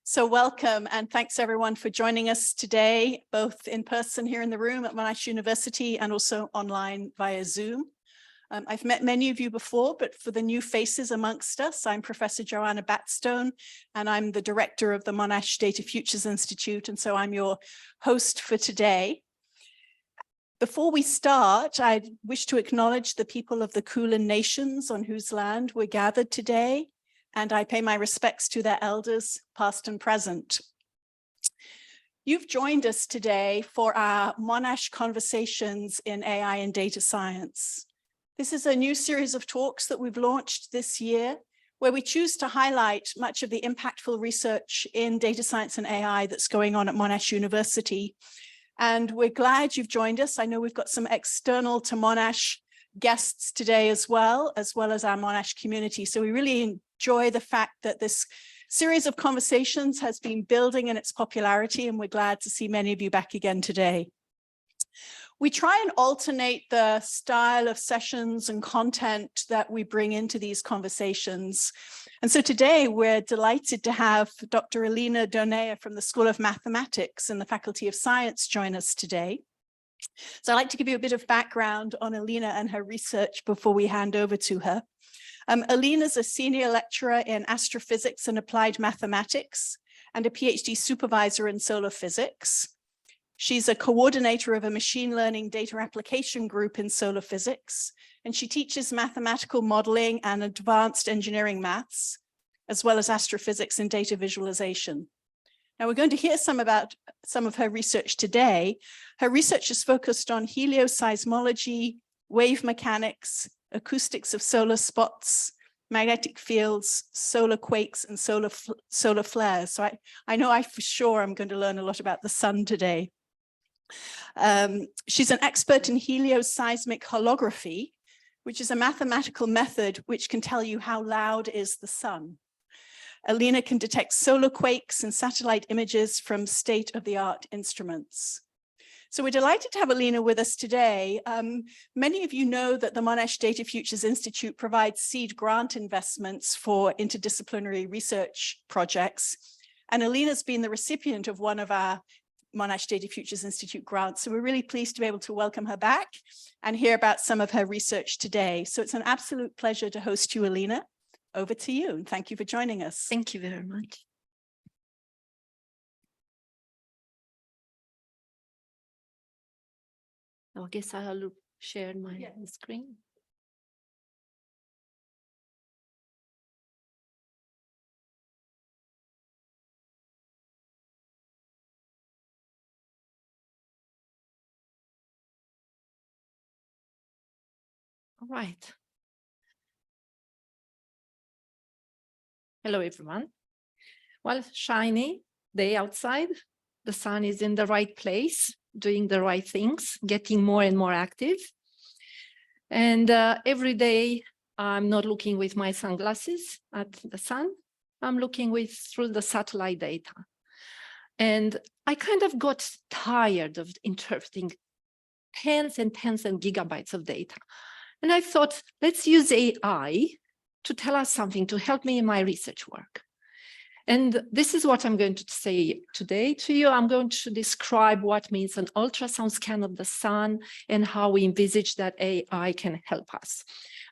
So welcome and thanks everyone for joining us today, both in person here in the room at Monash University and also online via Zoom. I've met many of you before, but for the new faces amongst us, I'm Professor Joanna Batstone, and I'm the director of the Monash Data Futures Institute, and so I'm your host for today. Before we start, I wish to acknowledge the people of the Kulin Nations on whose land we're gathered today, and I pay my respects to their elders, past and present. You've joined us today for our Monash Conversations in AI and Data Science. This is a new series of talks that we've launched this year, where we choose to highlight much of the impactful research in data science and AI that's going on at Monash University. And we're glad you've joined us. I know we've got some external to Monash guests today as well as our Monash community. So we really enjoy the fact that this series of conversations has been building in its popularity, and we're glad to see many of you back again today. We try and alternate the style of sessions and content that we bring into these conversations. And so today we're delighted to have Dr. Alina Donea from the School of Mathematics and the Faculty of Science join us today. So I'd like to give you a bit of background on Alina and her research before we hand over to her. Alina's a senior lecturer in astrophysics and applied mathematics and a PhD supervisor in solar physics. She's a coordinator of a machine learning data application group in solar physics, and she teaches mathematical modeling and advanced engineering maths, as well as astrophysics and data visualization. Now we're going to hear about some of her research today. Her research is focused on helioseismology, wave mechanics, acoustics of solar spots, magnetic fields, solar quakes, and solar flares. So I for sure I'm going to learn a lot about the sun today. She's an expert in helioseismic holography, which is a mathematical method which can tell you how loud is the sun. Alina can detect solar quakes and satellite images from state-of-the-art instruments. So we're delighted to have Alina with us today. Many of you know that the Monash Data Futures Institute provides seed grant investments for interdisciplinary research projects. And Alina's been the recipient of one of our Monash Data Futures Institute grants. So we're really pleased to be able to welcome her back and hear about some of her research today. So it's an absolute pleasure to host you, Alina. Over to you, and thank you for joining us. Thank you very much. I guess I'll share my screen. All right. Hello, everyone. Well, shiny day outside. The sun is in the right place, doing the right things, getting more and more active. And every day, I'm not looking with my sunglasses at the sun. I'm looking through the satellite data. And I kind of got tired of interpreting tens and tens and gigabytes of data. And I thought, let's use AI to tell us something, to help me in my research work. And this is what I'm going to say today to you. I'm going to describe what means an ultrasound scan of the sun and how we envisage that AI can help us.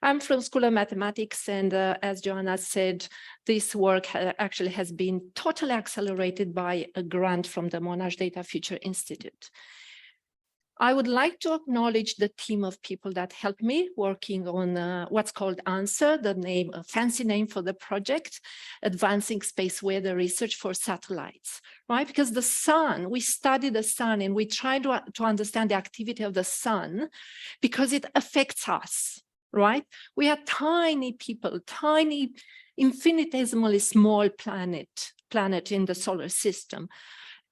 I'm from School of Mathematics, and as Joanna said, this work actually has been totally accelerated by a grant from the Monash Data Future Institute. I would like to acknowledge the team of people that helped me working on what's called ANSWER, a fancy name for the project, Advancing Space Weather Research for Satellites, right? Because the sun, we study the sun and we try to understand the activity of the sun because it affects us, right? We are tiny people, tiny, infinitesimally small planet in the solar system.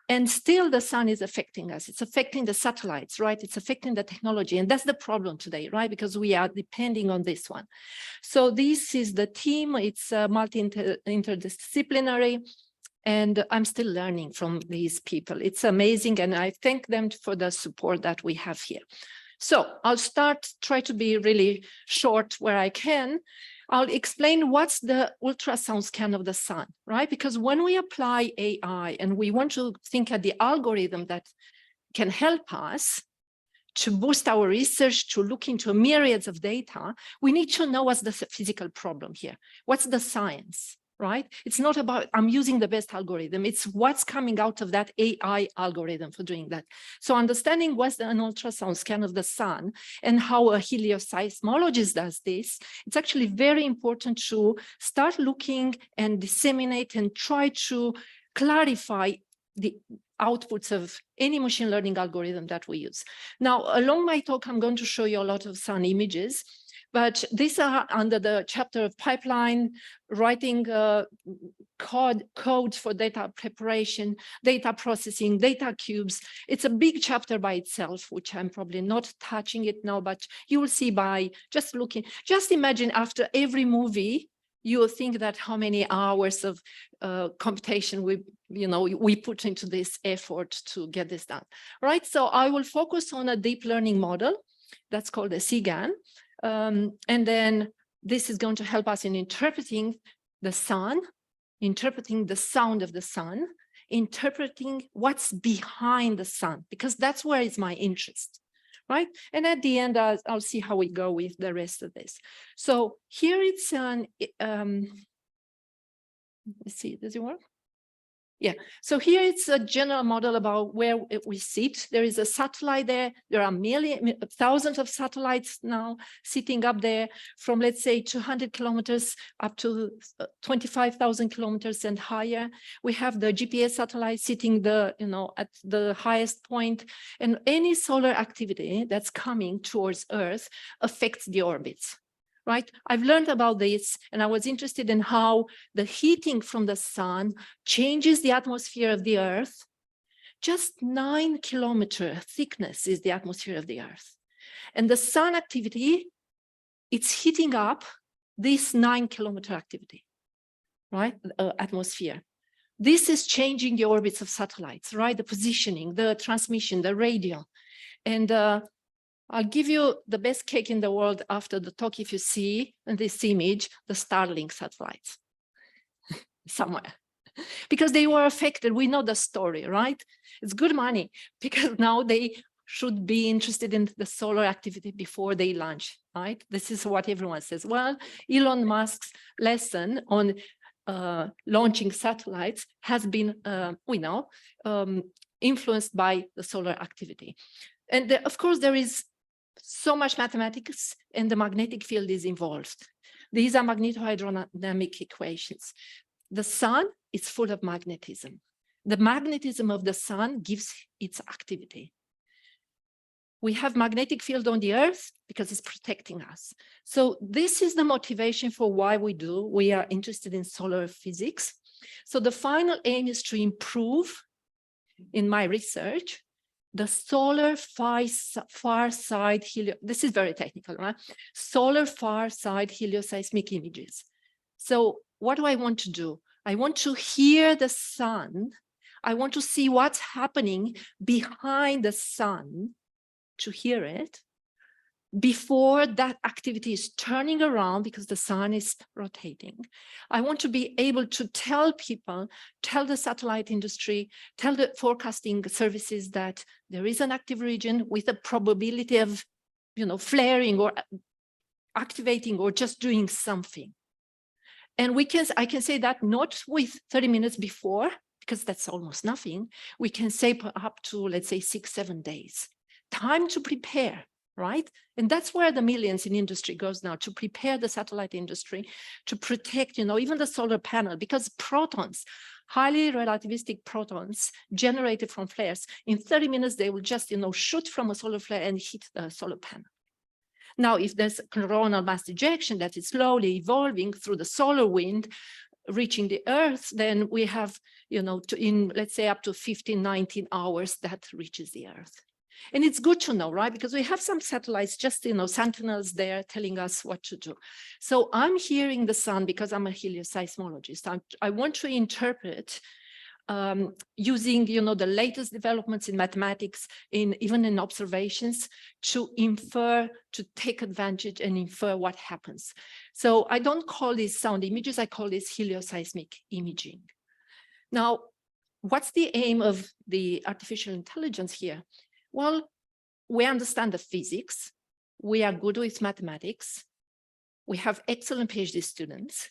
And still the sun is affecting us. It's affecting the satellites, right? It's affecting the technology. And that's the problem today, right? Because we are depending on this one. So this is the team. It's multi-interdisciplinary. And I'm still learning from these people. It's amazing. And I thank them for the support that we have here. So I'll try to be really short where I can. I'll explain what's the ultrasound scan of the sun, right? Because when we apply AI and we want to think at the algorithm that can help us to boost our research, to look into myriads of data, we need to know what's the physical problem here. What's the science, right? It's not about, I'm using the best algorithm. It's what's coming out of that AI algorithm for doing that. So understanding what's an ultrasound scan of the sun and how a helioseismologist does this, it's actually very important to start looking and disseminate and try to clarify the outputs of any machine learning algorithm that we use. Now, along my talk, I'm going to show you a lot of sun images, but these are under the chapter of pipeline, writing code for data preparation, data processing, data cubes. It's a big chapter by itself, which I'm probably not touching it now, but you will see by just looking. Just imagine after every movie, you will think that how many hours of computation we put into this effort to get this done, right? So I will focus on a deep learning model that's called a sGAN. And then this is going to help us in interpreting the sun, interpreting the sound of the sun, interpreting what's behind the sun, because that's where is my interest, right? And at the end, I'll see how we go with the rest of this. So here it's an, let's see, does it work? Yeah, so here it's a general model about where we sit. There is a satellite there. There are thousands of satellites now sitting up there from, let's say, 200 kilometers up to 25,000 kilometers and higher. We have the GPS satellite sitting at the highest point, and any solar activity that's coming towards Earth affects the orbits. Right? I've learned about this, and I was interested in how the heating from the sun changes the atmosphere of the Earth. Just 9-kilometer thickness is the atmosphere of the Earth. And the sun activity, it's heating up this 9-kilometer activity, right? Atmosphere. This is changing the orbits of satellites, right? The positioning, the transmission, the radio. And I'll give you the best cake in the world after the talk if you see in this image, the Starlink satellites somewhere. Because they were affected, we know the story, right? It's good money because now they should be interested in the solar activity before they launch, right? This is what everyone says. Well, Elon Musk's lesson on launching satellites has been, we know, influenced by the solar activity. And of course, there is so much mathematics, and the magnetic field is involved. These are magnetohydrodynamic equations. The sun is full of magnetism. The magnetism of the sun gives its activity. We have magnetic field on the Earth because it's protecting us. So this is the motivation for why we are interested in solar physics. So the final aim is to improve, in my research, the solar far side this is very technical, right? Solar far side helioseismic images. So what do I want to do? I want to hear the sun. I want to see what's happening behind the sun to hear it before that activity is turning around because the sun is rotating. I want to be able to tell people, tell the satellite industry, tell the forecasting services that there is an active region with a probability of, flaring or activating or just doing something. And I can say that not with 30 minutes before, because that's almost nothing. We can say up to, let's say, 6-7 days. Time to prepare. Right? And that's where the millions in industry goes now, to prepare the satellite industry, to protect, even the solar panel, because protons, highly relativistic protons generated from flares, in 30 minutes, they will just, shoot from a solar flare and hit the solar panel. Now, if there's coronal mass ejection that is slowly evolving through the solar wind, reaching the Earth, then we have, in, let's say, up to 15, 19 hours that reaches the Earth. And it's good to know, right? Because we have some satellites, just, sentinels there telling us what to do. So I'm hearing the sun because I'm a helioseismologist. I want to interpret using, the latest developments in mathematics, even in observations, to infer, to take advantage and infer what happens. So I don't call these sound images, I call this helioseismic imaging. Now, what's the aim of the artificial intelligence here? Well, we understand the physics, we are good with mathematics, we have excellent PhD students.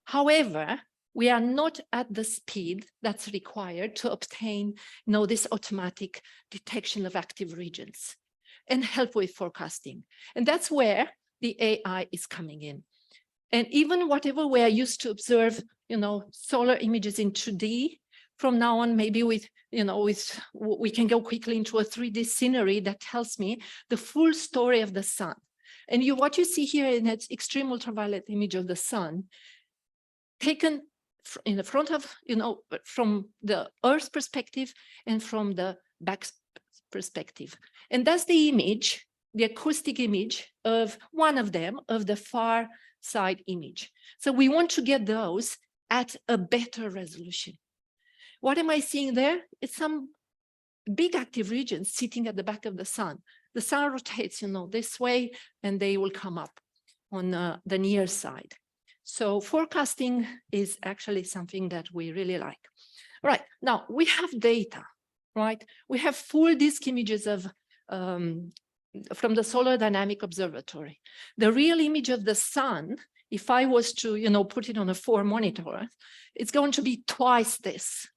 However, we are not at the speed that's required to obtain, this automatic detection of active regions and help with forecasting. And that's where the AI is coming in. And even whatever we are used to observe, solar images in 2D, from now on, maybe we can go quickly into a 3D scenery that tells me the full story of the sun. And what you see here in that extreme ultraviolet image of the sun, taken in the front of, from the Earth perspective and from the back perspective. And that's the image, the acoustic image of one of them, of the far side image. So we want to get those at a better resolution. What am I seeing there? It's some big active regions sitting at the back of the sun. The sun rotates, this way, and they will come up on the near side. So forecasting is actually something that we really like. Right, now we have data, right? We have full disk images of from the Solar Dynamic Observatory. The real image of the sun, if I was to, put it on a 4 monitor, it's going to be twice this,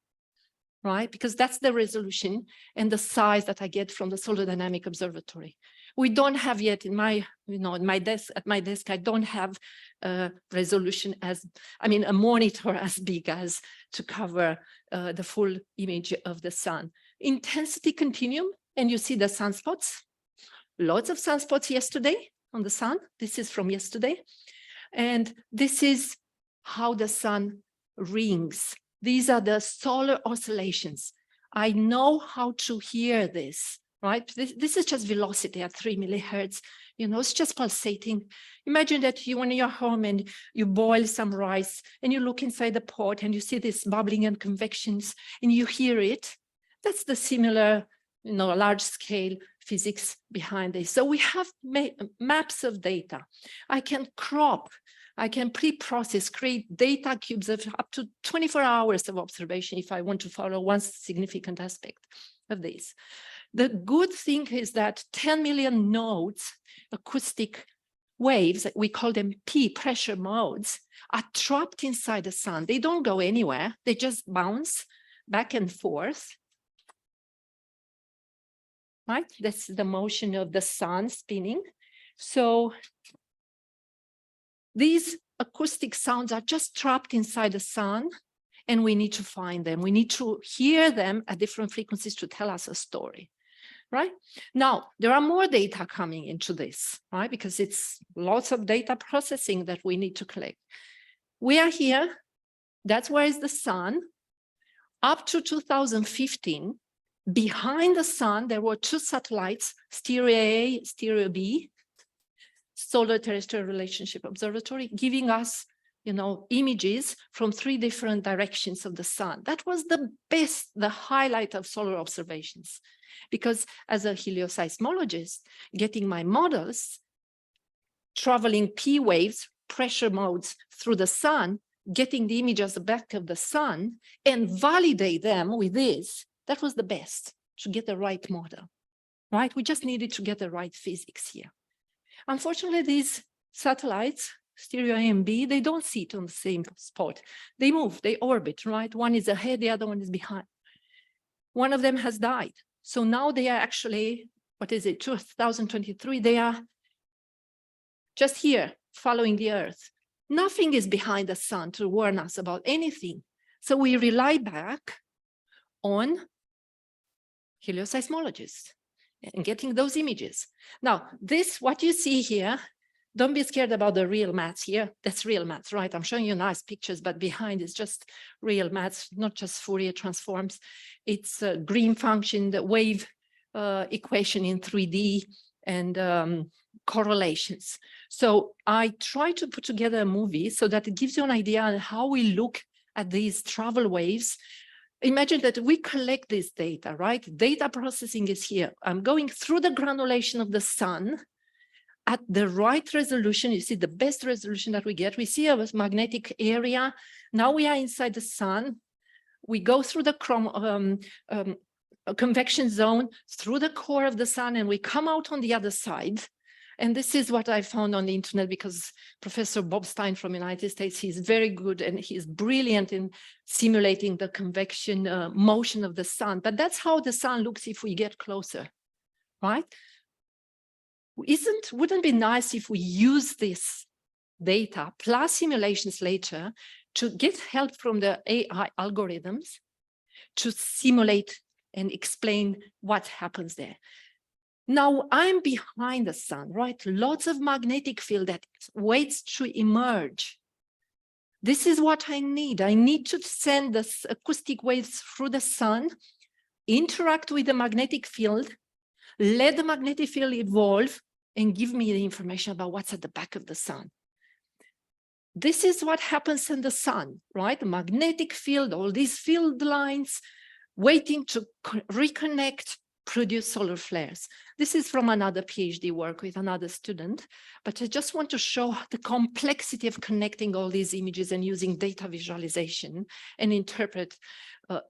right? Because that's the resolution and the size that I get from the Solar Dynamic Observatory. We don't have yet in my, at my desk, I don't have a resolution a monitor as big as to cover the full image of the sun. Intensity continuum, and you see the sunspots, lots of sunspots yesterday on the sun. This is from yesterday. And this is how the sun rings. These are the solar oscillations. I know how to hear this. Right? This is just velocity at 3 millihertz. It's just pulsating. Imagine that when you're home and you boil some rice and you look inside the pot and you see this bubbling and convections and you hear it. That's the similar, large scale physics behind this. So we have maps of data. I can crop, I can pre-process, create data cubes of up to 24 hours of observation if I want to follow one significant aspect of this. The good thing is that 10 million nodes, acoustic waves, we call them P, pressure modes, are trapped inside the sun. They don't go anywhere. They just bounce back and forth. Right? That's the motion of the sun spinning. So these acoustic sounds are just trapped inside the sun, and we need to find them. We need to hear them at different frequencies to tell us a story. Right? Now, there are more data coming into this, right? Because it's lots of data processing that we need to collect. We are here. That's where is the sun. Up to 2015, behind the sun, there were 2 satellites, Stereo A, Stereo B, Solar Terrestrial Relationship Observatory, giving us, images from 3 different directions of the sun. That was the best, the highlight of solar observations. Because as a helioseismologist, getting my models, traveling P waves, pressure modes through the sun, getting the image as the back of the sun, and validate them with this, that was the best to get the right model, right? We just needed to get the right physics here. Unfortunately, these satellites, Stereo A and B, they don't sit on the same spot. They move, they orbit, right? One is ahead, the other one is behind. One of them has died. So now they are actually, 2023, they are just here following the Earth. Nothing is behind the sun to warn us about anything. So we rely back on helioseismologists and getting those images. Now, what you see here, don't be scared about the real maths here. That's real maths, right? I'm showing you nice pictures, but behind is just real maths, not just Fourier transforms. It's a green function, the wave equation in 3D, and correlations. So I try to put together a movie so that it gives you an idea on how we look at these travel waves imagine that we collect this data, right? Data processing is here. I'm going through the granulation of the sun at the right resolution. You see the best resolution that we get. We see a magnetic area. Now we are inside the sun. We go through the convection zone, through the core of the sun, and we come out on the other side. And this is what I found on the internet, because Professor Bob Stein from the United States, he's very good and he's brilliant in simulating the convection motion of the sun. But that's how the sun looks if we get closer, right? Wouldn't it be nice if we use this data plus simulations later to get help from the AI algorithms to simulate and explain what happens there? Now I'm behind the sun, right? Lots of magnetic field that waits to emerge. This is what I need. I need to send the acoustic waves through the sun, interact with the magnetic field, let the magnetic field evolve, and give me the information about what's at the back of the sun. This is what happens in the sun, right? The magnetic field, all these field lines waiting to reconnect, produce solar flares. This is from another PhD work with another student, but I just want to show the complexity of connecting all these images and using data visualization and interpret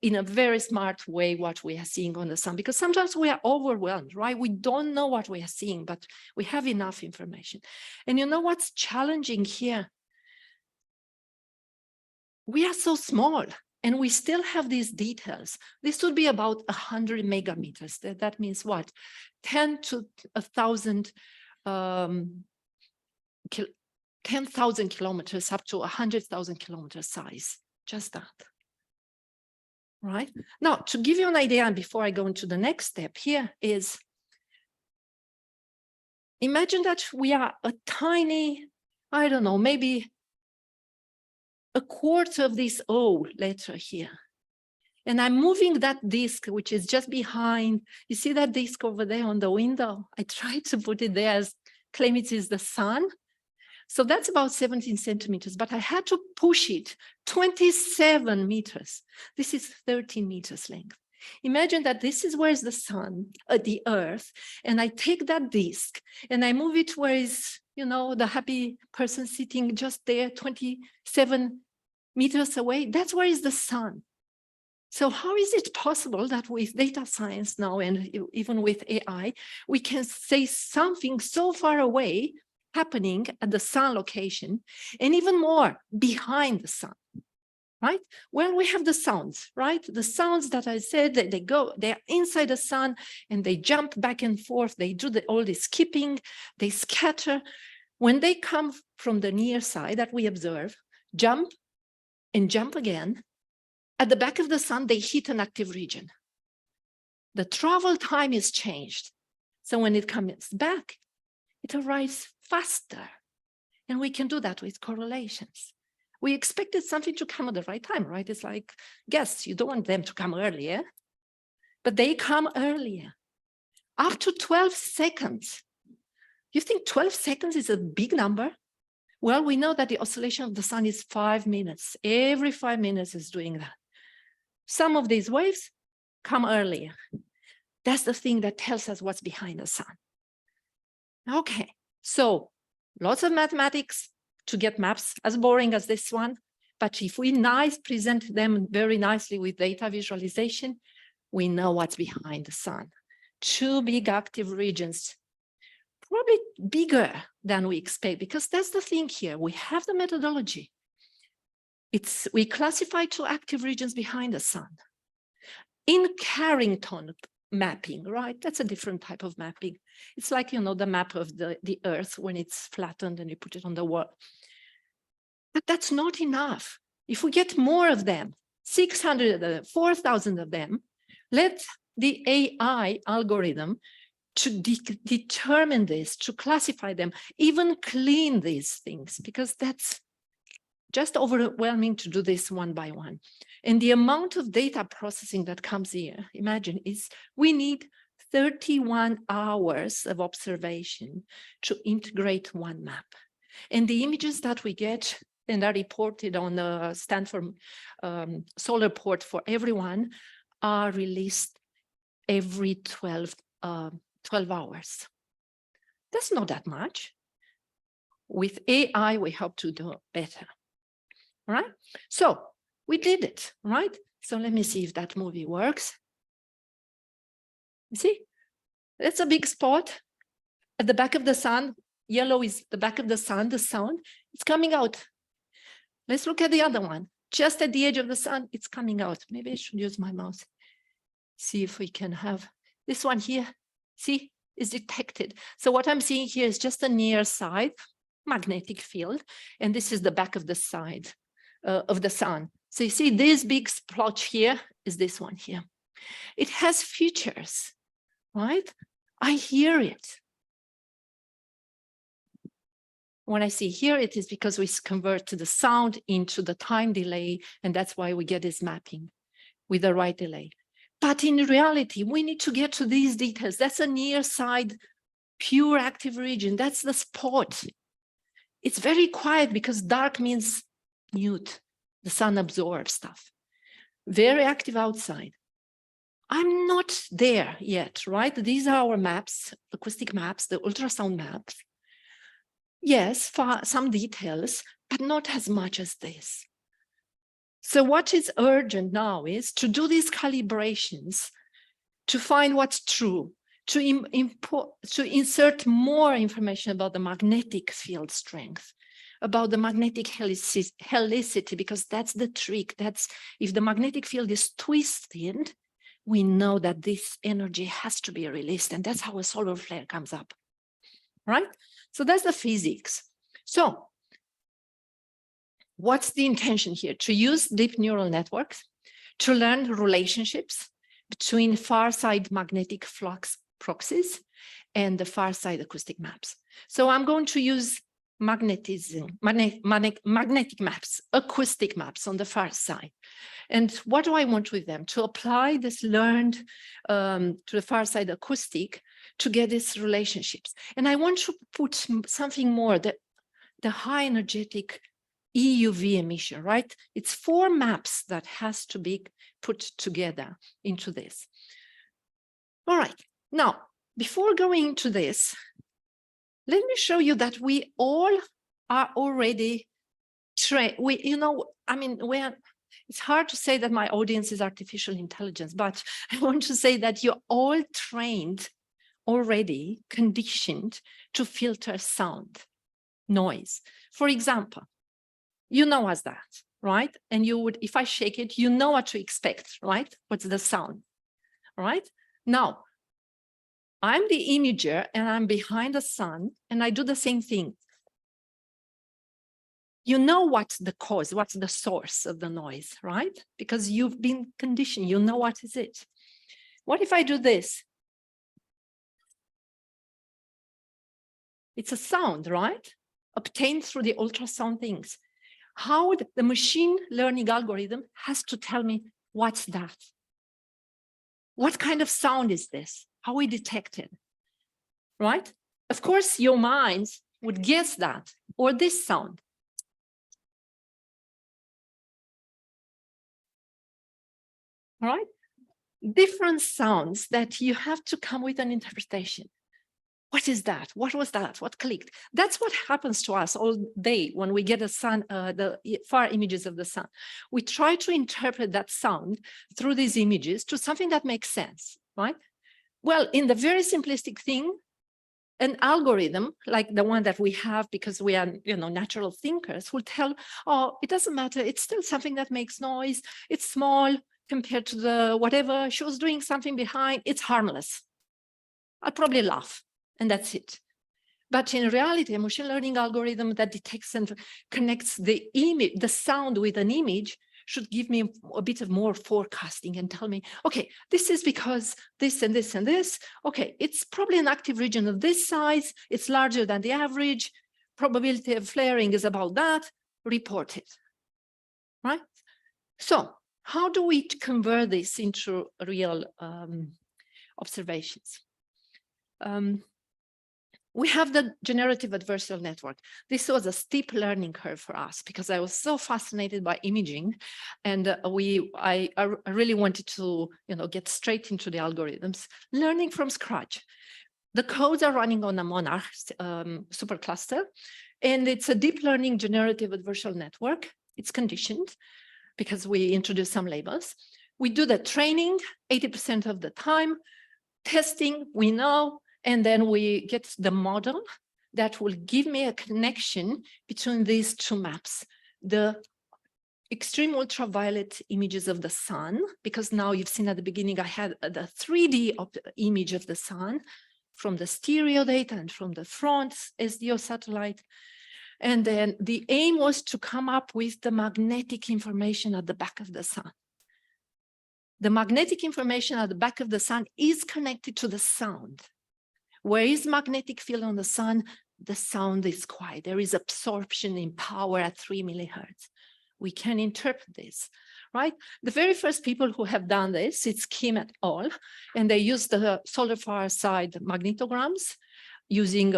in a very smart way what we are seeing on the sun, because sometimes we are overwhelmed, right? We don't know what we are seeing, but we have enough information. And you know what's challenging here? We are so small. And we still have these details. This would be about 100 megameters. That means what? 10 to 1,000, 10,000 kilometers up to 100,000 kilometer size. Just that. Right? Now, to give you an idea, and before I go into the next step here is, imagine that we are a tiny, I don't know, maybe a quarter of this O letter here. And I'm moving that disk, which is just behind. You see that disk over there on the window? I tried to put it there as claim it is the sun. So that's about 17 centimeters, but I had to push it 27 meters. This is 13 meters length. Imagine that this is where is the sun, the earth, and I take that disk and I move it where is, you know, the happy person sitting just there, 27 meters away. That's where is the sun. So how is it possible that with data science now, and even with AI, we can say something so far away happening at the sun location, and even more behind the sun? Right? Well, we have the sounds, right? The sounds that I said that they're inside the sun and they jump back and forth. They do all this skipping, they scatter. When they come from the near side that we observe, jump and jump again, at the back of the sun, they hit an active region. The travel time is changed. So when it comes back, it arrives faster. And we can do that with correlations. We expected something to come at the right time, right? It's like guests, you don't want them to come earlier, but they come earlier. Up to 12 seconds. You think 12 seconds is a big number? Well, we know that the oscillation of the sun is 5 minutes. Every 5 minutes is doing that. Some of these waves come earlier. That's the thing that tells us what's behind the sun. Okay, so lots of mathematics to get maps as boring as this one. But if we present them very nicely with data visualization, we know what's behind the sun. 2 big active regions, probably bigger than we expect, because that's the thing here. We have the methodology. We classify 2 active regions behind the sun. In Carrington mapping, right? That's a different type of mapping. It's like, you know, the map of the Earth when it's flattened and you put it on the wall. But that's not enough. If we get more of them, 600 of them, 4,000 of them, let the AI algorithm to determine this, to classify them, even clean these things, because that's just overwhelming to do this one by one. And the amount of data processing that comes here, imagine, is we need 31 hours of observation to integrate one map. And the images that we get, and are reported on the Stanford solar port for everyone are released every 12 hours. That's not that much. With AI, we hope to do better. All right? So we did it, right? So let me see if that movie works. You see? That's a big spot at the back of the sun. Yellow is the back of the sun, the sound. It's coming out. Let's look at the other one. Just at the edge of the sun, it's coming out. Maybe I should use my mouse. See if we can have this one here. See, is detected. So what I'm seeing here is just a near side magnetic field, and this is the back of the side of the sun. So you see this big splotch here is this one here. It has features, right? I hear it. When I see hear it is because we convert the sound into the time delay, and that's why we get this mapping with the right delay. But in reality, we need to get to these details. That's a near side, pure active region. That's the spot. It's very quiet because dark means mute. The sun absorbs stuff. Very active outside. I'm not there yet, right? These are our maps, acoustic maps, the ultrasound maps. Yes, some details, but not as much as this. So what is urgent now is to do these calibrations, to find what's true, to insert more information about the magnetic field strength, about the magnetic helicity, because that's the trick. That's if the magnetic field is twisted, we know that this energy has to be released, and that's how a solar flare comes up, right? So that's the physics. So what's the intention here? To use deep neural networks to learn relationships between far side magnetic flux proxies and the far side acoustic maps. So I'm going to use magnetic maps, acoustic maps on the far side. And what do I want with them? To apply this learned to the far side acoustic to get these relationships. And I want to put something more, that the high energetic EUV emission, right? It's 4 maps that has to be put together into this. All right, now, before going into this, let me show you that we all are already trained. It's hard to say that my audience is artificial intelligence, but I want to say that you're all trained already, conditioned to filter sound, noise. For example, you know as that, right? And you would, if I shake it, you know what to expect, right? What's the sound, right? Now, I'm the imager and I'm behind the sun and I do the same thing. You know what's the cause, what's the source of the noise, right? Because you've been conditioned, you know what is it. What if I do this? It's a sound, right? Obtained through the ultrasound things. How the machine learning algorithm has to tell me what's that? What kind of sound is this? How we detect it, right? Of course, your minds would guess that, or this sound. All right? Different sounds that you have to come with an interpretation. What is that? What was that? What clicked? That's what happens to us all day when we get the sun, the far images of the sun. We try to interpret that sound through these images to something that makes sense, right? Well, in the very simplistic thing, an algorithm like the one that we have, because we are, natural thinkers, will tell, oh, it doesn't matter. It's still something that makes noise. It's small compared to the whatever. She was doing something behind. It's harmless. I'll probably laugh. And that's it. But in reality, a machine learning algorithm that detects and connects the image, the sound with an image, should give me a bit of more forecasting and tell me, okay, this is because this and this and this. Okay, it's probably an active region of this size. It's larger than the average. Probability of flaring is about that. Report it, right? So how do we convert this into real observations? We have the generative adversarial network. This was a steep learning curve for us because I was so fascinated by imaging, and I really wanted to, get straight into the algorithms, learning from scratch. The codes are running on a Monash supercluster, and it's a deep learning generative adversarial network. It's conditioned because we introduce some labels. We do the training 80% of the time, testing, we know, and then we get the model that will give me a connection between these two maps. The extreme ultraviolet images of the sun, because now you've seen at the beginning, I had the 3D of the image of the sun from the stereo data and from the front SDO satellite. And then the aim was to come up with the magnetic information at the back of the sun. The magnetic information at the back of the sun is connected to the sound. Where is magnetic field on the sun? The sound is quiet. There is absorption in power at 3 millihertz. We can interpret this, right? The very first people who have done this, it's Kim et al., and they used the solar far side magnetograms using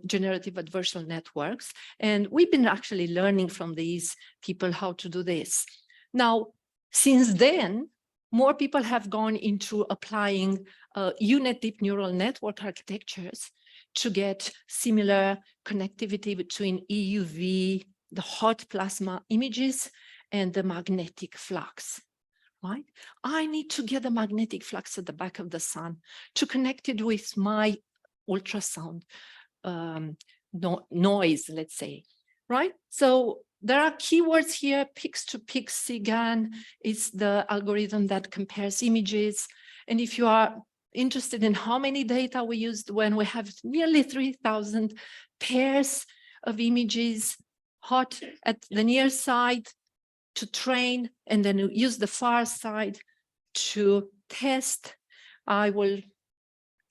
generative adversarial networks. And we've been actually learning from these people how to do this. Now, since then, more people have gone into applying unit deep neural network architectures to get similar connectivity between EUV, the hot plasma images, and the magnetic flux, right? I need to get the magnetic flux at the back of the sun to connect it with my ultrasound noise, let's say, right? So there are keywords here. Pix-to-Pix sGAN is the algorithm that compares images. And if you are interested in how many data we used when we have nearly 3,000 pairs of images, hot at the near side to train, and then use the far side to test, I will,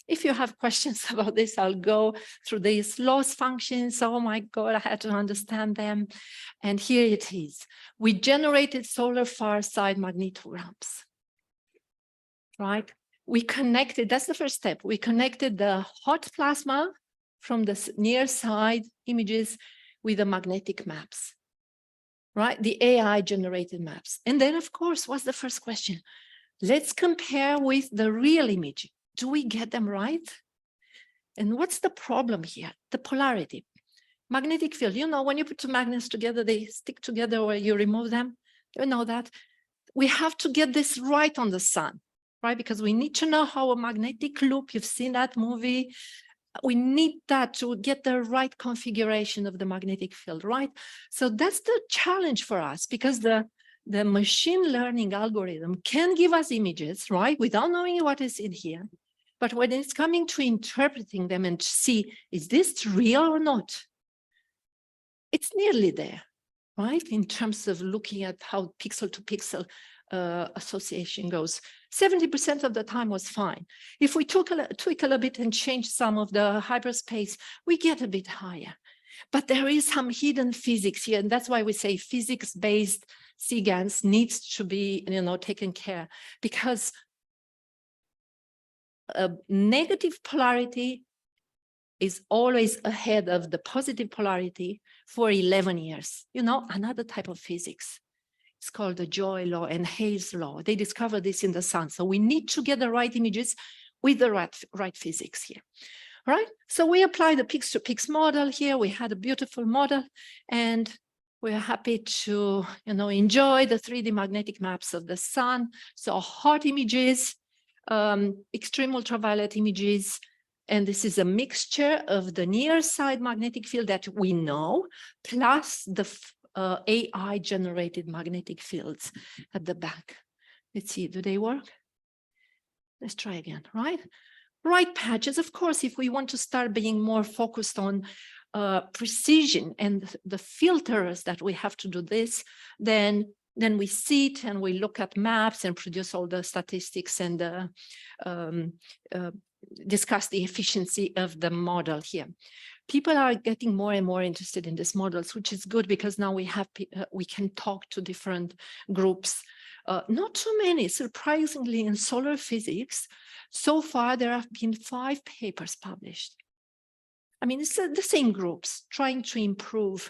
if you have questions about this, I'll go through these loss functions. Oh my God, I had to understand them. And here it is. We generated solar far side magnetograms, right? We connected, that's the first step. We connected the hot plasma from the near side images with the magnetic maps, right? The AI generated maps. And then of course, what's the first question? Let's compare with the real image. Do we get them right? And what's the problem here? The polarity. Magnetic field, when you put two magnets together, they stick together or you remove them. You know that. We have to get this right on the sun, right? Because we need to know how a magnetic loop, you've seen that movie. We need that to get the right configuration of the magnetic field, right? So that's the challenge for us, because the machine learning algorithm can give us images, right? Without knowing what is in here. But when it's coming to interpreting them and to see, is this real or not? It's nearly there, right? In terms of looking at how pixel to pixel association goes. 70% of the time was fine. If we tweak a little bit and change some of the hyperspace, we get a bit higher. But there is some hidden physics here, and that's why we say physics-based sGANs needs to be, taken care, because a negative polarity is always ahead of the positive polarity for 11 years. Another type of physics. It's called the Joy law and Hayes law. They discovered this in the sun. So we need to get the right images with the right physics here. Right? So we apply the Pix-to-Pix model here. We had a beautiful model, and we're happy to, enjoy the 3D magnetic maps of the sun. So hot images, extreme ultraviolet images, and this is a mixture of the near side magnetic field that we know, plus the AI generated magnetic fields at the back. Let's see, do they work? Let's try again, right? Right patches, of course, if we want to start being more focused on precision and the filters that we have to do this, then we sit and we look at maps and produce all the statistics and discuss the efficiency of the model here. People are getting more and more interested in these models, which is good because now we can talk to different groups. Not too many, surprisingly, in solar physics. So far, there have been 5 papers published. I mean, it's the same groups trying to improve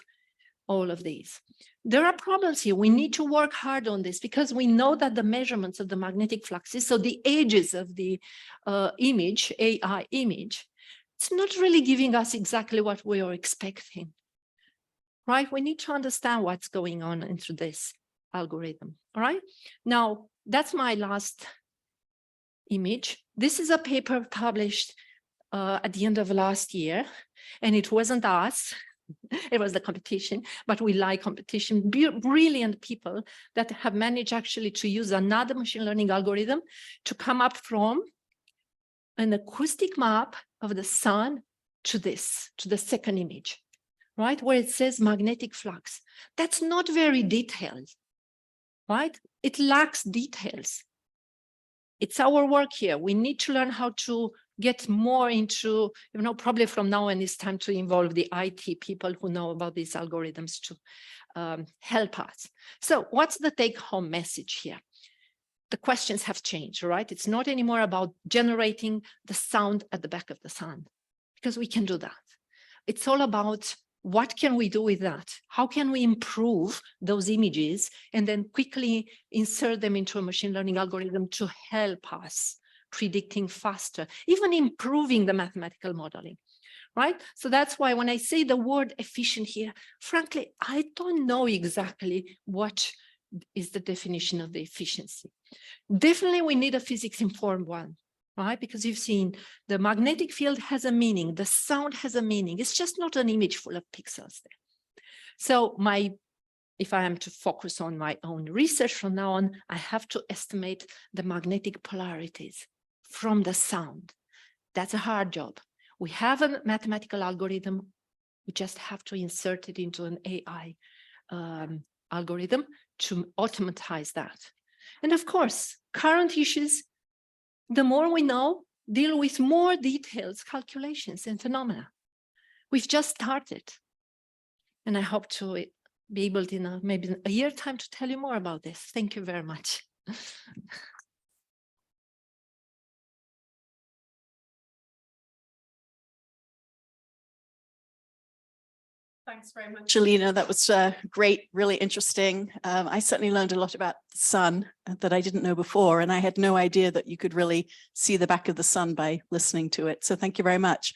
all of these. There are problems here. We need to work hard on this because we know that the measurements of the magnetic fluxes, so the edges of the image, AI image, it's not really giving us exactly what we are expecting, right? We need to understand what's going on into this algorithm, all right? Now, that's my last image. This is a paper published at the end of last year, and it wasn't us. It was the competition, but we like competition. Brilliant people that have managed actually to use another machine learning algorithm to come up from an acoustic map of the sun to this, to the second image, right? Where it says magnetic flux. That's not very detailed, right? It lacks details. It's our work here. We need to learn how to get more into, probably from now on it's time to involve the IT people who know about these algorithms to help us. So what's the take-home message here? The questions have changed, right? It's not anymore about generating the sound at the back of the sun, because we can do that. It's all about what can we do with that? How can we improve those images and then quickly insert them into a machine learning algorithm to help us predicting faster, even improving the mathematical modeling, right? So that's why when I say the word efficient here, frankly, I don't know exactly what is the definition of the efficiency. Definitely we need a physics-informed one, right? Because you've seen the magnetic field has a meaning, the sound has a meaning. It's just not an image full of pixels there. So if I am to focus on my own research from now on, I have to estimate the magnetic polarities from the sound. That's a hard job. We have a mathematical algorithm. We just have to insert it into an AI algorithm to automatize that. And of course, current issues, the more we know, deal with more detailed calculations and phenomena. We've just started. And I hope to be able to, maybe a year time to tell you more about this. Thank you very much. Thanks very much, Alina. That was great, really interesting. I certainly learned a lot about the sun that I didn't know before, and I had no idea that you could really see the back of the sun by listening to it. So thank you very much.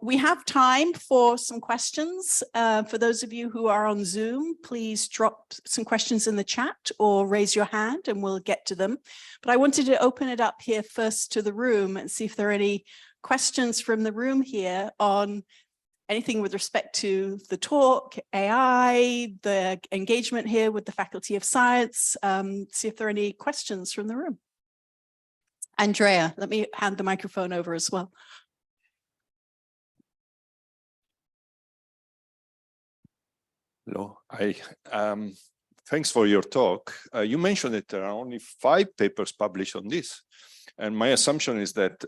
We have time for some questions. For those of you who are on Zoom, please drop some questions in the chat or raise your hand and we'll get to them. But I wanted to open it up here first to the room and see if there are any questions from the room here on anything with respect to the talk, AI, the engagement here with the Faculty of Science. See if there are any questions from the room. Andrea, let me hand the microphone over as well. Hello, thanks for your talk. You mentioned that there are only 5 papers published on this. And my assumption is that,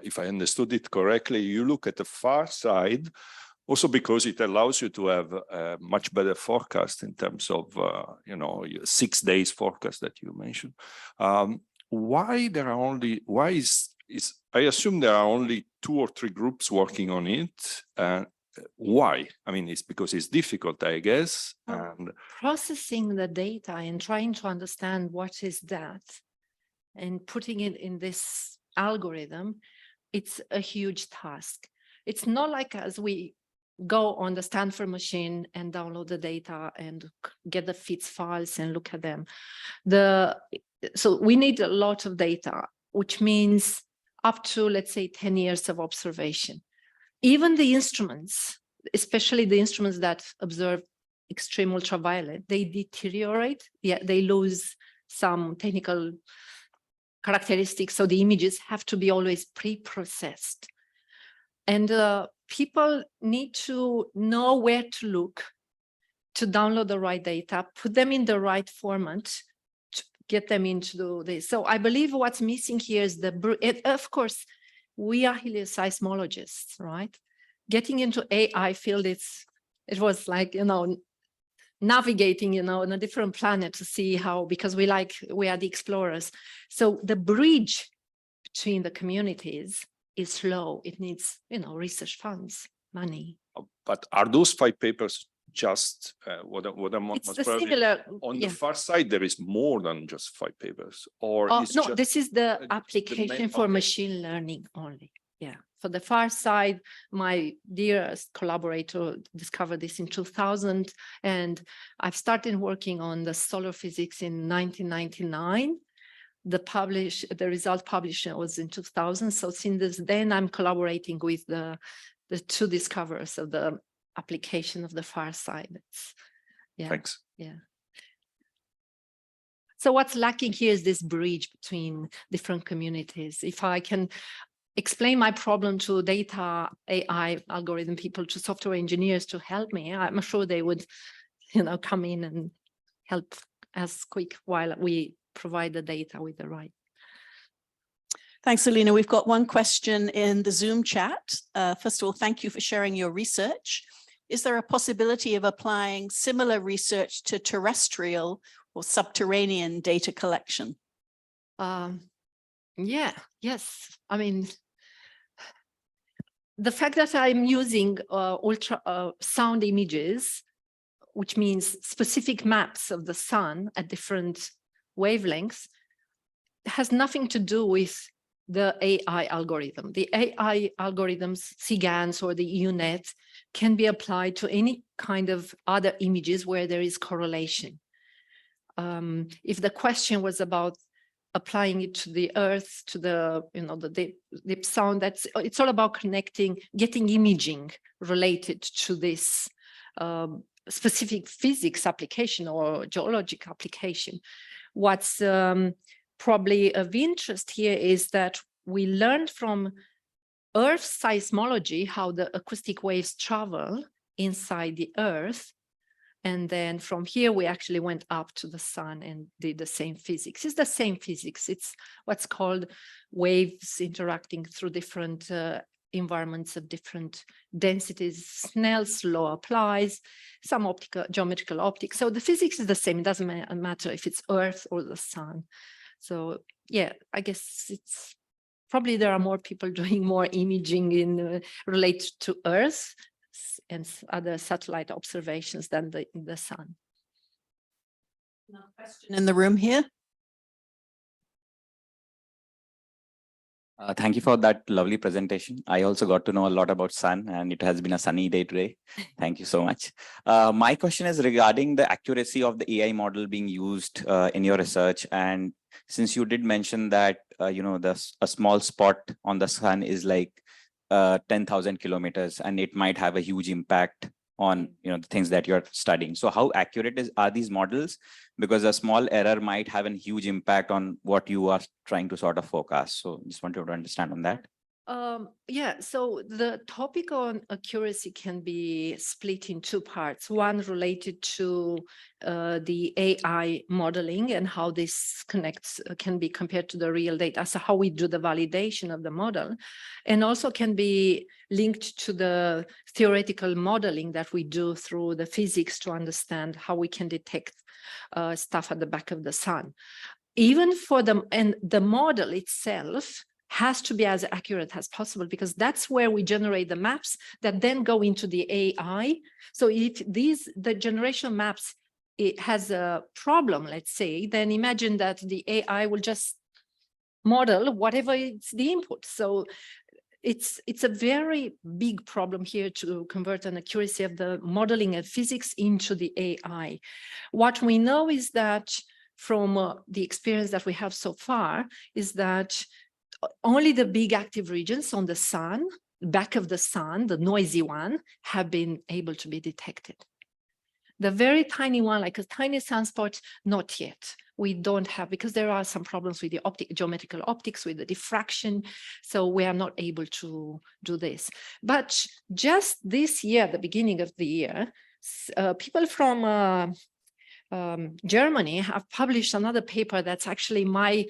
if I understood it correctly, you look at the far side, also because it allows you to have a much better forecast in terms of, 6 days forecast that you mentioned. Why there are only, I assume there are only 2 or 3 groups working on it. Why? I mean, it's because it's difficult, I guess. And processing the data and trying to understand what is that and putting it in this algorithm, it's a huge task. It's not like as we go on the Stanford machine and download the data and get the FITS files and look at them. So we need a lot of data, which means up to, let's say, 10 years of observation. Even the instruments, especially the instruments that observe extreme ultraviolet, they deteriorate. Yeah, they lose some technical characteristics. So the images have to be always pre-processed. And people need to know where to look to download the right data, put them in the right format to get them into this. So I believe what's missing here is of course, we are helioseismologists, right? Getting into AI field, it was like, navigating, on a different planet to see how, because we are the explorers. So the bridge between the communities is slow. It needs, research funds. money. But are those 5 papers just what I'm It's the similar on the far side? There is more than just 5 papers, or is no, just this is the application for okay. machine learning only. Yeah, for the far side, my dearest collaborator discovered this in 2000, and I've started working on the solar physics in 1999. The result published was in 2000. So since then, I'm collaborating with the 2 discoverers of the application of the far side. Yeah. Thanks. Yeah. So what's lacking here is this bridge between different communities. If I can explain my problem to data AI algorithm people, to software engineers to help me, I'm sure they would, come in and help us quick while we provide the data with the right. Thanks, Alina. We've got one question in the Zoom chat. First of all, thank you for sharing your research. Is there a possibility of applying similar research to terrestrial or subterranean data collection? Yes. I mean, the fact that I'm using ultrasound images, which means specific maps of the sun at different wavelengths, has nothing to do with the AI algorithm. The AI algorithms, sGANs or the UNet, can be applied to any kind of other images where there is correlation. If the question was about applying it to the Earth, to the the deep sound, it's all about getting imaging related to this specific physics application or geologic application. What's probably of interest here is that we learned from Earth seismology how the acoustic waves travel inside the Earth. And then from here, we actually went up to the sun and did the same physics. It's the same physics. It's what's called waves interacting through different environments of different densities. Snell's law applies, some geometrical optics. So the physics is the same. It doesn't matter if it's Earth or the sun. So yeah, I guess it's probably there are more people doing more imaging related to Earth and other satellite observations than the sun. Another question in the room here. Thank you for that lovely presentation. I also got to know a lot about sun, and it has been a sunny day today. Thank you so much. My question is regarding the accuracy of the AI model being used in your research. And since you did mention that, a small spot on the sun is like 10,000 kilometers, and it might have a huge impact on the things that you're studying. So how accurate are these models? Because a small error might have a huge impact on what you are trying to sort of forecast. So just wanted to understand on that. Yeah, so the topic on accuracy can be split in 2 parts. One related to the AI modeling and how this can be compared to the real data, so how we do the validation of the model, and also can be linked to the theoretical modeling that we do through the physics to understand how we can detect stuff at the back of the sun. Even for the model itself has to be as accurate as possible, because that's where we generate the maps that then go into the AI. So if the generation maps, it has a problem, let's say, then imagine that the AI will just model whatever is the input. So it's a very big problem here to convert an accuracy of the modeling of physics into the AI. What we know is that from the experience that we have so far is that only the big active regions on the sun, back of the sun, the noisy one, have been able to be detected. The very tiny one, like a tiny sunspot, not yet. We don't have, because there are some problems with the geometrical optics, with the diffraction. So we are not able to do this. But just this year, the beginning of the year, people from Germany have published another paper that's actually my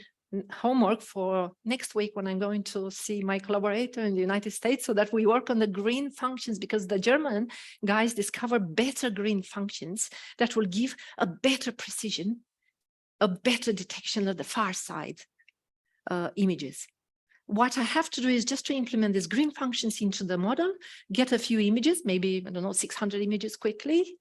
homework for next week when I'm going to see my collaborator in the United States, so that we work on the green functions, because the German guys discover better green functions that will give a better precision, a better detection of the far side images. what I have to do is just to implement these green functions into the model, get a few images, maybe, I don't know, 600 images quickly,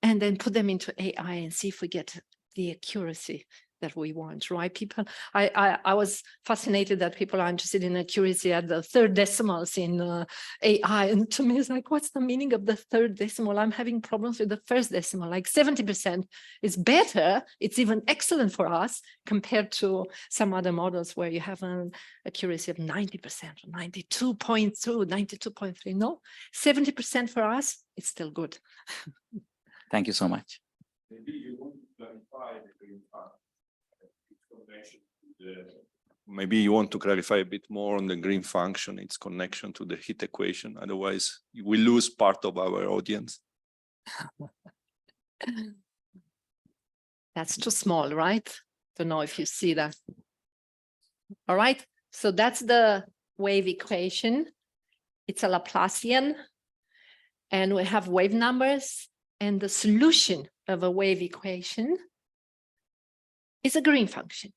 and then put them into AI and see if we get the accuracy that we want, right? People, I was fascinated that people are interested in accuracy at the third decimals in AI. And to me, it's like, what's the meaning of the third decimal? I'm having problems with the first decimal, like 70% is better. It's even excellent for us compared to some other models where you have an accuracy of 90%, 92.2, 92.3. No, 70% for us, it's still good. Thank you so much. Maybe you want to clarify the green function. Maybe you want to clarify a bit more on the green function, its connection to the heat equation. Otherwise, we lose part of our audience. That's too small, right? Don't know if you see that. All right, so that's the wave equation. It's a Laplacian, and we have wave numbers, and the solution of a wave equation is a green function.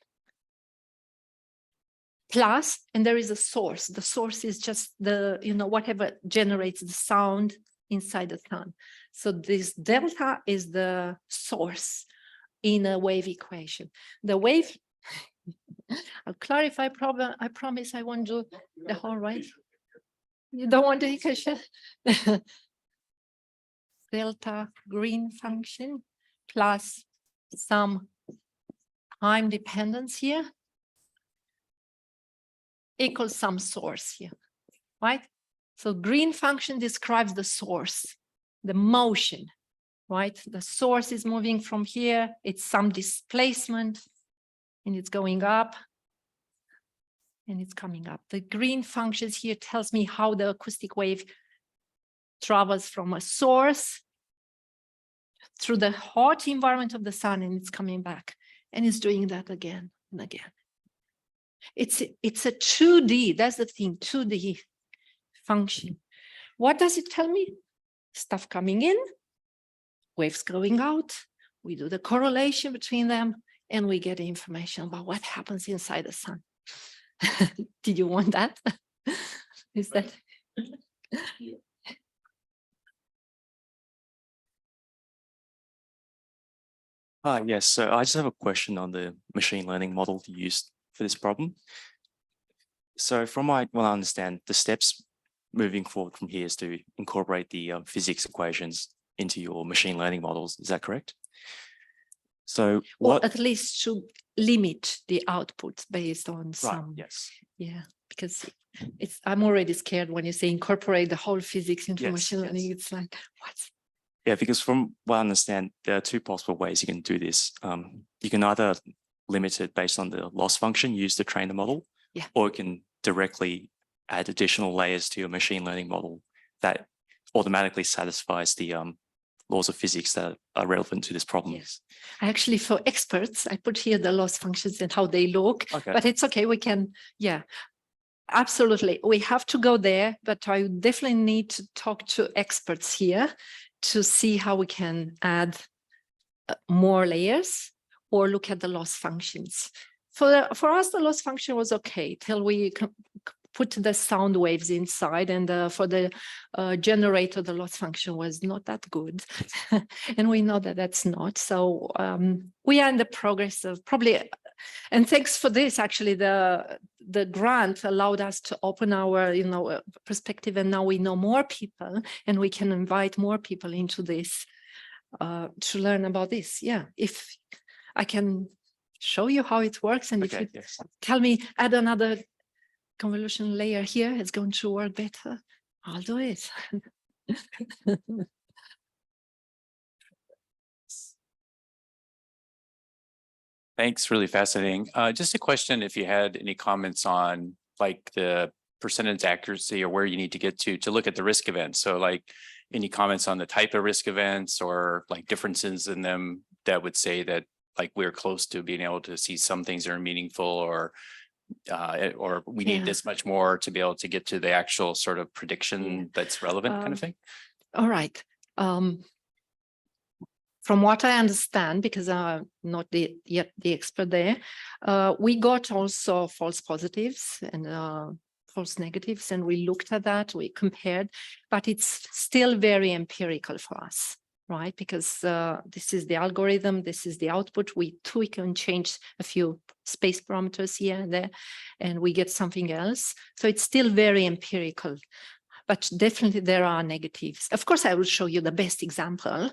Plus, and there is a source. The source is just the, whatever generates the sound inside the sun. So this delta is the source in a wave equation. The wave, I'll clarify problem. I promise I won't do the whole right. You don't want the equation? Delta green function plus some time dependence here equals some source here, right? So green function describes the source, the motion, right? The source is moving from here. It's some displacement and it's going up and it's coming up. The green functions here tells me how the acoustic wave travels from a source through the hot environment of the sun and it's coming back. And it's doing that again and again. It's a 2D, that's the thing, 2D function. What does it tell me? Stuff coming in, waves going out, we do the correlation between them, and we get information about what happens inside the sun. Did you want that? Is that? Yes, so I just have a question on the machine learning model used for this problem. So from what I understand, the steps moving forward from here is to incorporate the physics equations into your machine learning models. Is that correct? So or at least to limit the outputs based on some. Right, yes. Yeah, because I'm already scared when you say incorporate the whole physics into machine learning. It's like, what? Yeah, because from what I understand, there are two possible ways you can do this. You can either limit it based on the loss function used to train the model, or you can directly add additional layers to your machine learning model that automatically satisfies the laws of physics that are relevant to this problem. Yes. Actually, for experts, I put here the loss functions and how they look, but it's okay. We can, absolutely. We have to go there, but I definitely need to talk to experts here to see how we can add more layers or look at the loss functions. For us, the loss function was okay till we put the sound waves inside, and for the generator, the loss function was not that good. And we know that that's not. So we are in the progress of probably, and thanks for this, actually, the grant allowed us to open our perspective, and now we know more people and we can invite more people into this to learn about this. Yeah, if I can show you how it works, and if you tell me add another convolution layer here, it's going to work better, I'll do it. Thanks, really fascinating. Just a question, if you had any comments on like the percentage accuracy or where you need to get to look at the risk events. So like any comments on the type of risk events or like differences in them that would say that like we're close to being able to see some things that are meaningful, or we need this much more to be able to get to the actual sort of prediction that's relevant kind of thing? All right. from what I understand, because I'm not yet the expert there, we got also false positives and false negatives, and we looked at that, we compared, but it's still very empirical for us, right? Because this is the algorithm, this is the output, we tweak and change a few space parameters here and there, and we get something else. So it's still very empirical. But definitely there are negatives. Of course, I will show you the best example.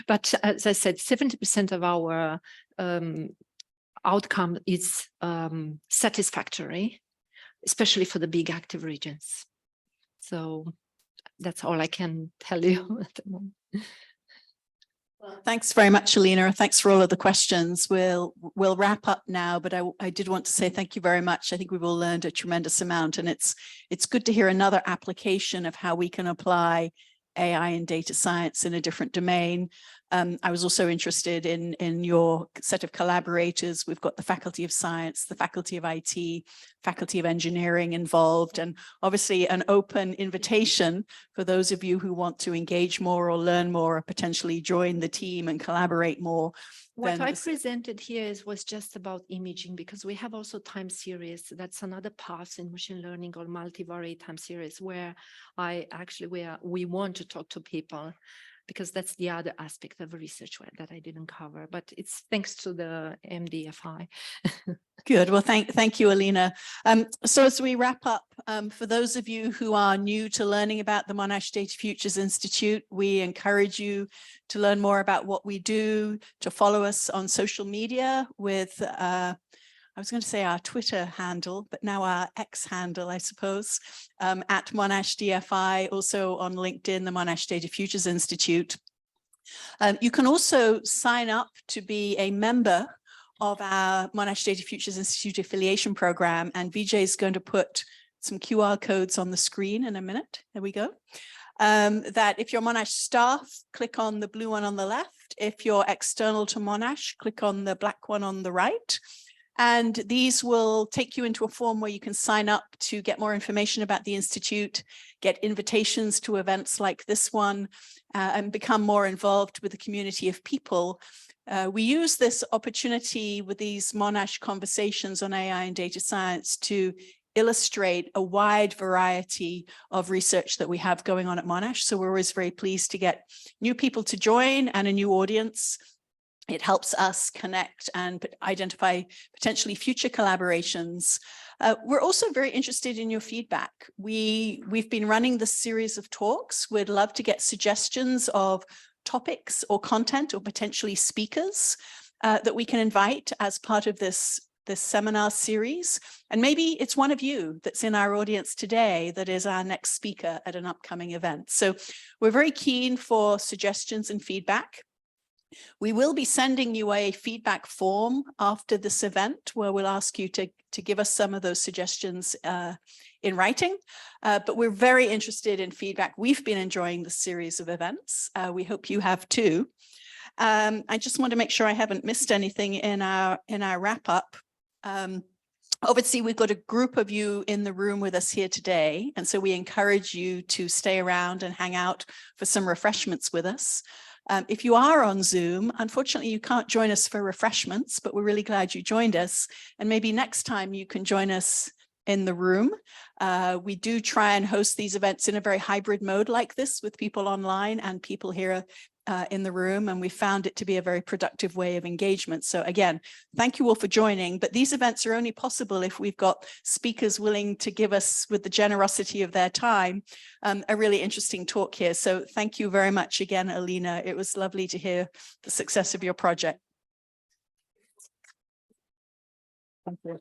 But as I said, 70% of our outcome is satisfactory, especially for the big active regions. So that's all I can tell you at the moment. Well, thanks very much, Alina. Thanks for all of the questions. We'll wrap up now, but I did want to say thank you very much. I think we've all learned a tremendous amount, and it's good to hear another application of how we can apply AI and data science in a different domain. I was also interested in your set of collaborators. We've got the Faculty of Science, the Faculty of IT, Faculty of Engineering involved, and obviously an open invitation for those of you who want to engage more or learn more or potentially join the team and collaborate more. What I presented here was just about imaging, because we have also time series. That's another path in machine learning, or multivariate time series, where we want to talk to people, because that's the other aspect of research that I didn't cover, but it's thanks to the MDFI. Good. Well, thank you, Alina. So as we wrap up, for those of you who are new to learning about the Monash Data Futures Institute, we encourage you to learn more about what we do, to follow us on social media with, I was going to say our Twitter handle, but now our X handle, I suppose, at Monash DFI, also on LinkedIn, the Monash Data Futures Institute. You can also sign up to be a member of our Monash Data Futures Institute affiliation program, and Vijay is going to put some QR codes on the screen in a minute. There we go. That if you're Monash staff, click on the blue one on the left. If you're external to Monash, click on the black one on the right. And these will take you into a form where you can sign up to get more information about the Institute, get invitations to events like this one, and become more involved with the community of people. We use this opportunity with these Monash conversations on AI and data science to illustrate a wide variety of research that we have going on at Monash. So we're always very pleased to get new people to join and a new audience. It helps us connect and identify potentially future collaborations. We're also very interested in your feedback. We've been running this series of talks. We'd love to get suggestions of topics or content or potentially speakers that we can invite as part of this seminar series. And maybe it's one of you that's in our audience today that is our next speaker at an upcoming event. So we're very keen for suggestions and feedback. We will be sending you a feedback form after this event where we'll ask you to give us some of those suggestions in writing, but we're very interested in feedback. We've been enjoying the series of events. We hope you have too. I just want to make sure I haven't missed anything in our wrap up. Obviously, we've got a group of you in the room with us here today, and so we encourage you to stay around and hang out for some refreshments with us. If you are on Zoom, unfortunately, you can't join us for refreshments, but we're really glad you joined us. And maybe next time you can join us in the room. We do try and host these events in a very hybrid mode like this, with people online and people here in the room, and we found it to be a very productive way of engagement. So again, thank you all for joining, but these events are only possible if we've got speakers willing to give us, with the generosity of their time, a really interesting talk here. So thank you very much again, Alina. It was lovely to hear the success of your project. Thank you.